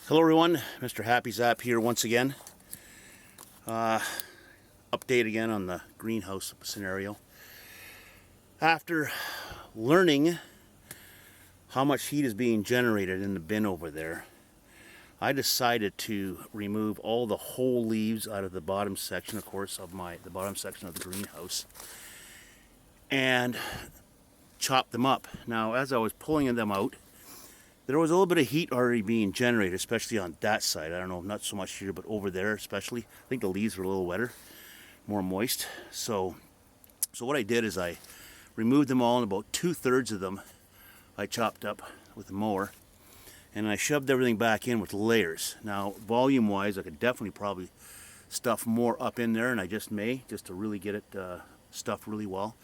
Hello everyone, Mr. Happy Zap here once again. Update again on the greenhouse scenario. After learning how much heat is being generated in the bin over there, I decided to remove all the whole leaves out of the bottom section, of course, of the bottom section of the greenhouse, and chop them up. Now, as I was pulling them out, there was a little bit of heat already being generated, especially on that side. I don't know, not so much here, but over there especially. I think the leaves were a little wetter, more moist. So what I did is I removed them all, and about 2/3 of them I chopped up with the mower, and I shoved everything back in with layers. Now, volume-wise, I could definitely probably stuff more up in there, and I just may, just to really get it stuffed really well.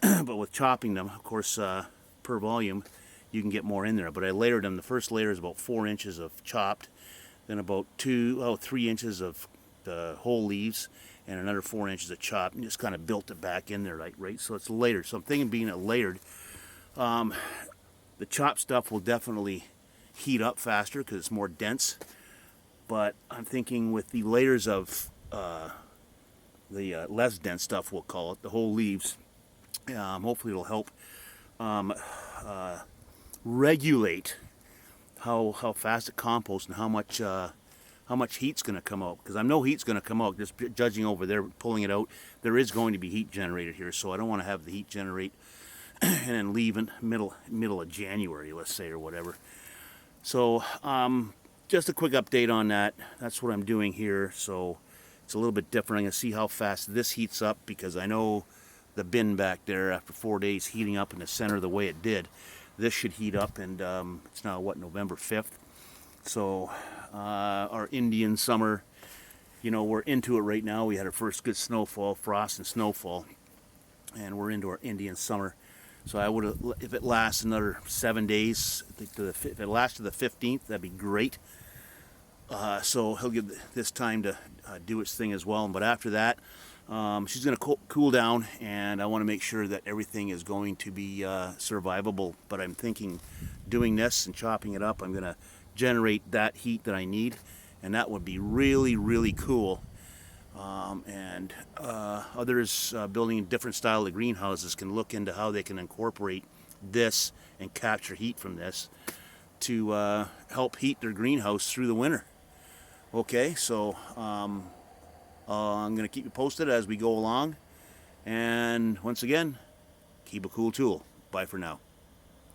But with chopping them, of course, per volume, you can get more in there. But I layered them. The first layer is about 4 inches of chopped, then about 3 inches of the whole leaves, and another 4 inches of chopped, and just kind of built it back in there, right? So it's layered. So I'm thinking, being it layered, the chopped stuff will definitely heat up faster because it's more dense. But I'm thinking with the layers of the less dense stuff, we'll call it, the whole leaves, hopefully it'll help regulate how fast it composts and how much heat's going to come out. Because I know heat's going to come out. Just judging over there, pulling it out, there is going to be heat generated here. So I don't want to have the heat generate and then leave in middle of January, let's say, or whatever. So just a quick update on that. That's what I'm doing here. So it's a little bit different. I'm going to see how fast this heats up, because I know the bin back there, after 4 days heating up in the center the way it did, this should heat up. And it's now, what, November 5th? So our Indian summer, we're into it right now. We had our first good snowfall, frost and snowfall, and we're into our Indian summer. So I would, if it lasts another 7 days, if it lasts to the 15th, that'd be great. So he'll give this time to do its thing as well. But after that, she's going to cool down, and I want to make sure that everything is going to be survivable. But I'm thinking, doing this and chopping it up, I'm going to generate that heat that I need, and that would be really, really cool. And others building different style of greenhouses can look into how they can incorporate this and capture heat from this to help heat their greenhouse through the winter. Okay, so I'm going to keep you posted as we go along. And once again, keep a cool tool. Bye for now.